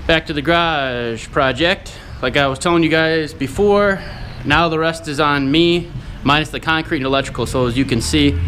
Back to the garage project. Like I was telling you guys before, now the rest is on me, minus the concrete and electrical. So as you can see,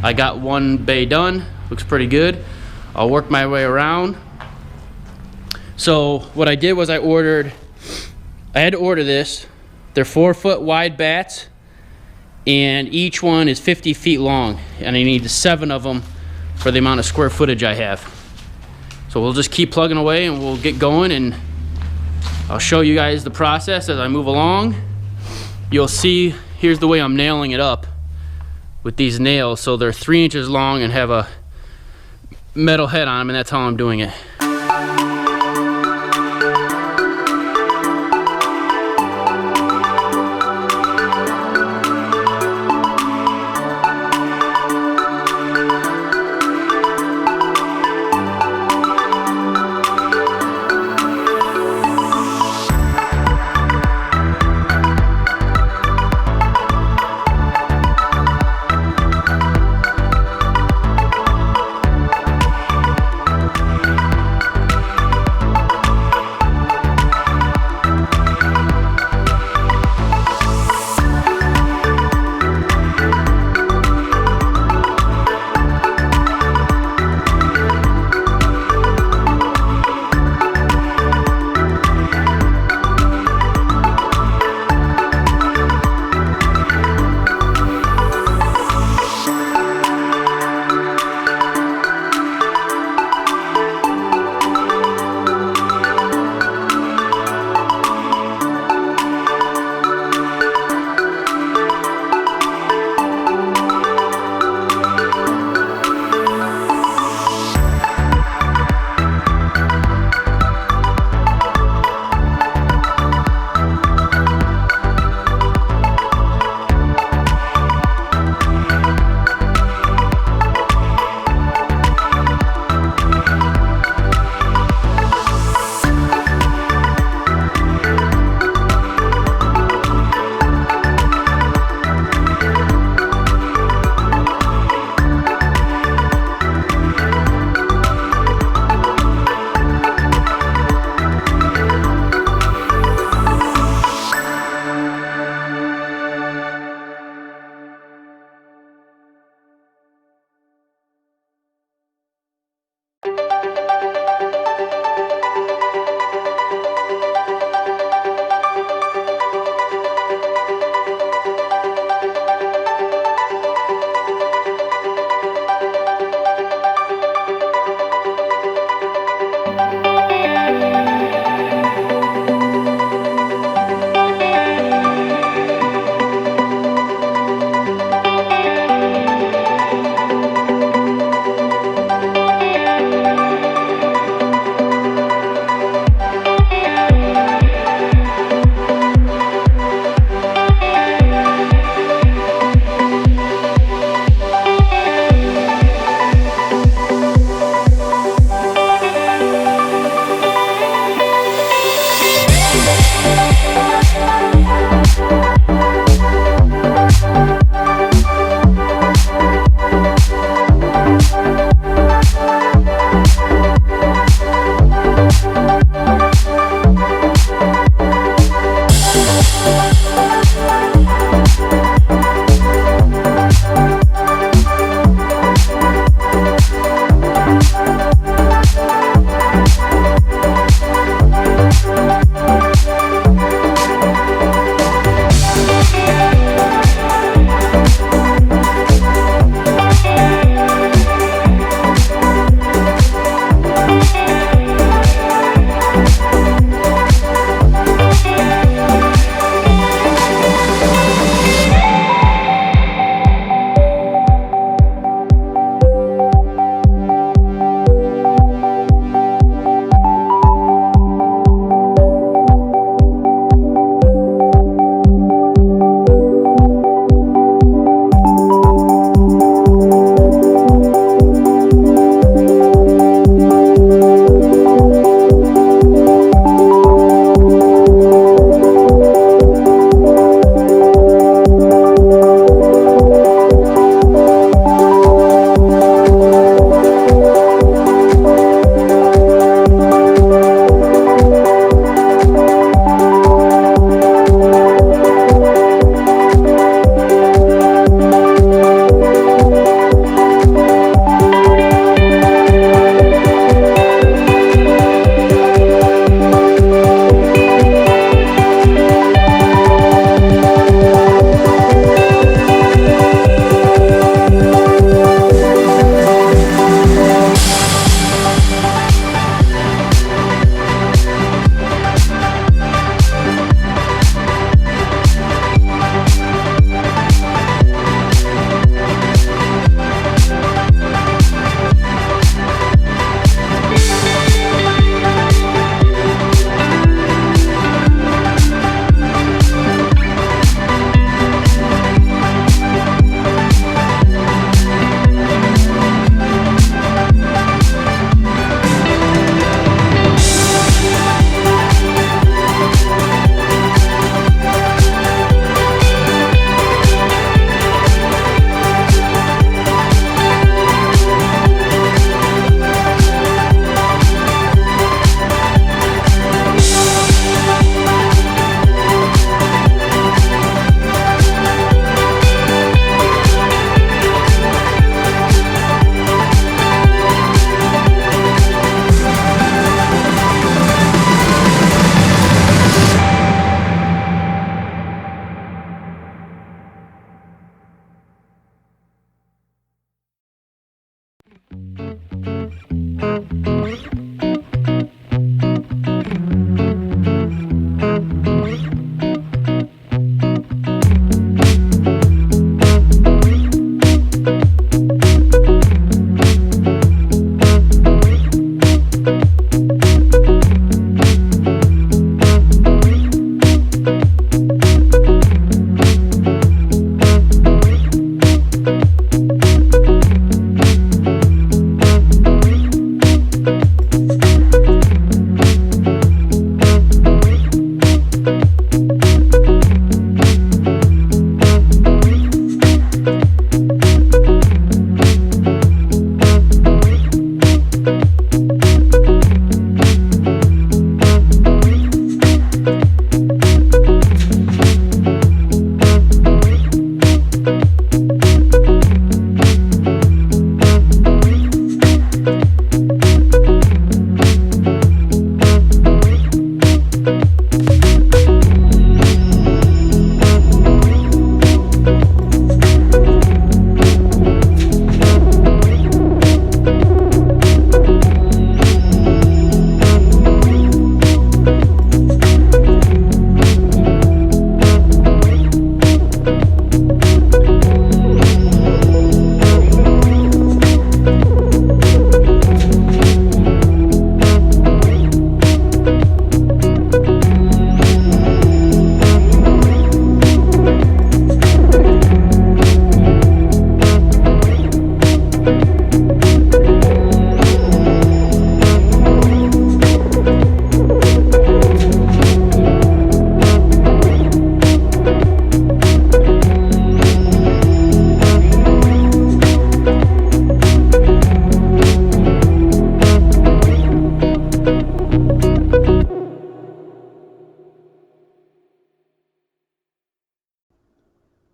I got one bay done. Looks pretty good. I'll work my way around. So what I did was I had to order this. They're 4-foot wide bats, and each one is 50 feet long, and I need 7 of them for the amount of square footage I have. So we'll just keep plugging away and we'll get going, and I'll show you guys the process as I move along. You'll see, here's the way I'm nailing it up with these nails. So they're 3 inches long and have a metal head on them, and that's how I'm doing it.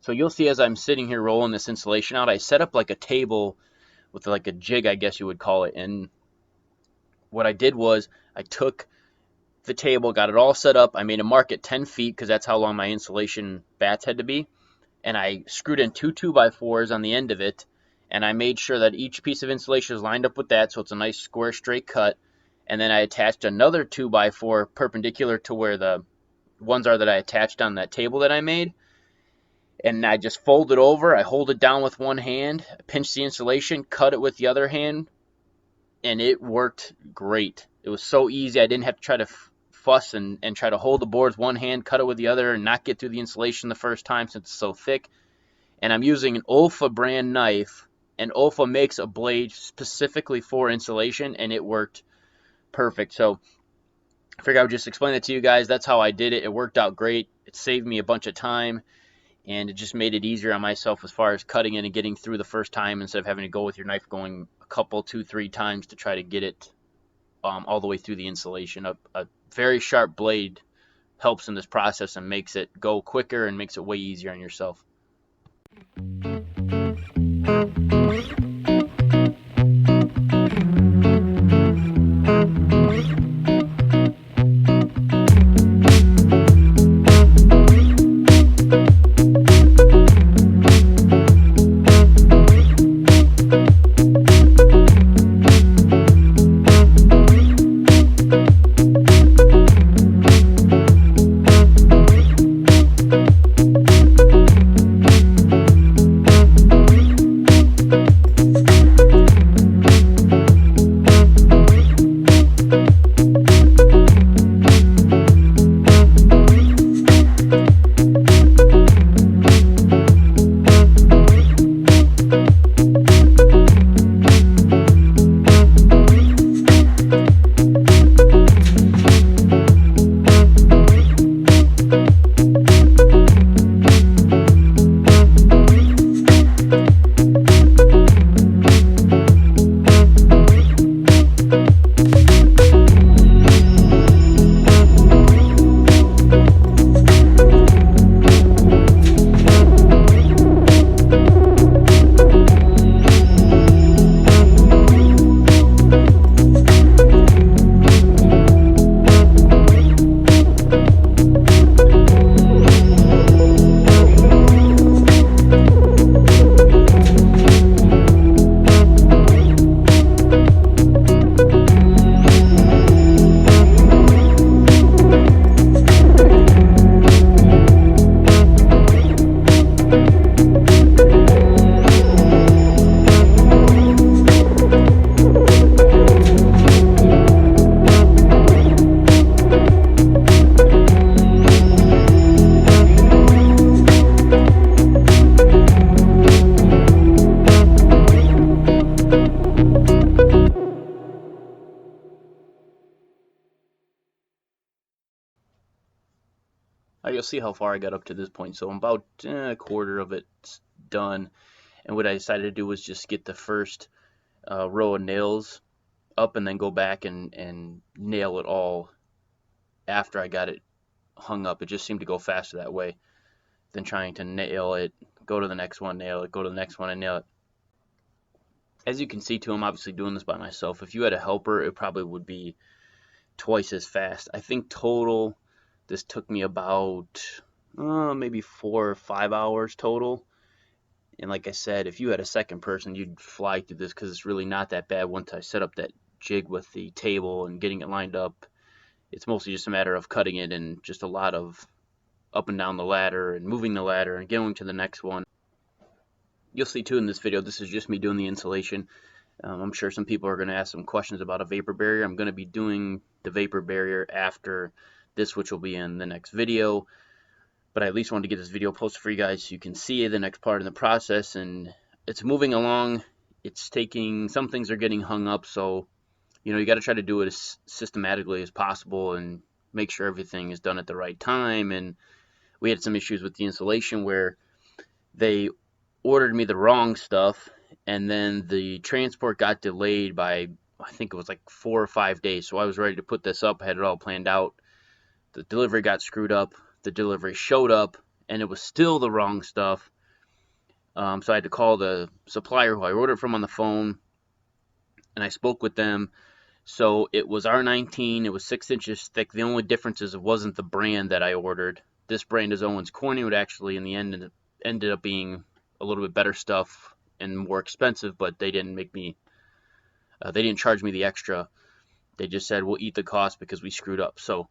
So you'll see as I'm sitting here rolling this insulation out, I set up like a table with like a jig, I guess you would call it. And what I did was I took the table, got it all set up. I made a mark at 10 feet because that's how long my insulation bats had to be. And I screwed in two 2x4s on the end of it. And I made sure that each piece of insulation is lined up with that, so it's a nice square straight cut. And then I attached another 2x4 perpendicular to where the ones are that I attached on that table that I made. And I just fold it over. I hold it down with one hand, pinch the insulation, cut it with the other hand, and it worked great. It was so easy. I didn't have to try to fuss and try to hold the boards one hand, cut it with the other, and not get through the insulation the first time since it's so thick. And I'm using an Olfa brand knife, and Olfa makes a blade specifically for insulation, and it worked perfect. So I figured I would just explain it to you guys. That's how I did it. It worked out great. It saved me a bunch of time, and it just made it easier on myself as far as cutting it and getting through the first time instead of having to go with your knife going a couple, 2-3 times to try to get it all the way through the insulation. A very sharp blade helps in this process and makes it go quicker and makes it way easier on yourself. You'll see how far I got up to this point. So I'm about a quarter of it done. And what I decided to do was just get the first row of nails up and then go back and nail it all after I got it hung up. It just seemed to go faster that way than trying to nail it, go to the next one, nail it, go to the next one and nail it. As you can see too, I'm obviously doing this by myself. If you had a helper, it probably would be twice as fast. I think total this took me about maybe 4 or 5 hours total. And like I said, if you had a second person, you'd fly through this because it's really not that bad once I set up that jig with the table and getting it lined up. It's mostly just a matter of cutting it and just a lot of up and down the ladder and moving the ladder and going to the next one. You'll see too in this video, this is just me doing the insulation. I'm sure some people are going to ask some questions about a vapor barrier. I'm going to be doing the vapor barrier after this, which will be in the next video. But I at least wanted to get this video posted for you guys so you can see the next part in the process. And it's moving along. It's taking, some things are getting hung up. So, you got to try to do it as systematically as possible and make sure everything is done at the right time. And we had some issues with the insulation where they ordered me the wrong stuff, and then the transport got delayed by, I think it was like 4 or 5 days. So I was ready to put this up, I had it all planned out. The delivery got screwed up, the delivery showed up, and it was still the wrong stuff. So I had to call the supplier who I ordered from on the phone, and I spoke with them. So it was R19. It was 6 inches thick. The only difference is it wasn't the brand that I ordered. This brand is Owens Corning. It actually, in the end, ended up being a little bit better stuff and more expensive, but they didn't make me. They didn't charge me the extra. They just said we'll eat the cost because we screwed up. So,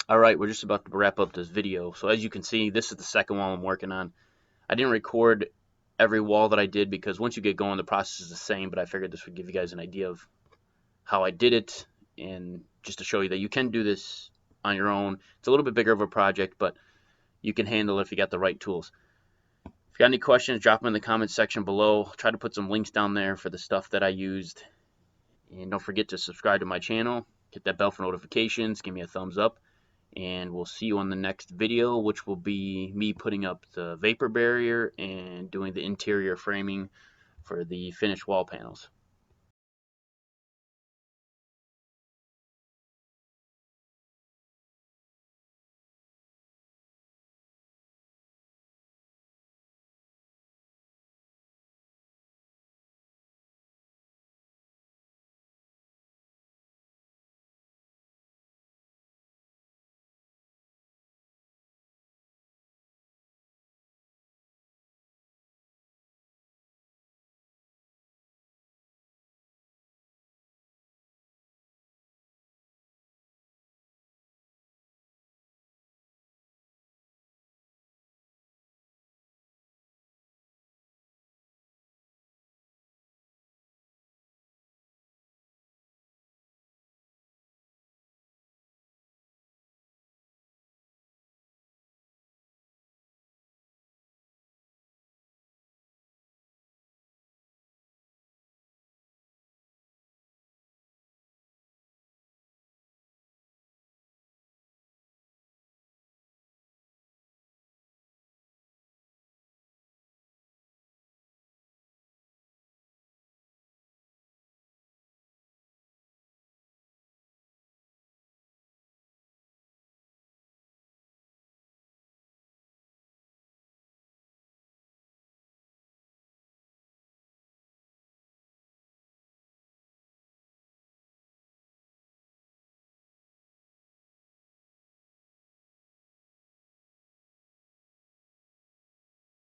all right, we're just about to wrap up this video. So as you can see, this is the second wall I'm working on. I didn't record every wall that I did because once you get going, the process is the same. But I figured this would give you guys an idea of how I did it, and just to show you that you can do this on your own. It's a little bit bigger of a project, but you can handle it if you got the right tools. If you got any questions, drop them in the comments section below. I'll try to put some links down there for the stuff that I used. And don't forget to subscribe to my channel, hit that bell for notifications, give me a thumbs up, and we'll see you on the next video, which will be me putting up the vapor barrier and doing the interior framing for the finished wall panels.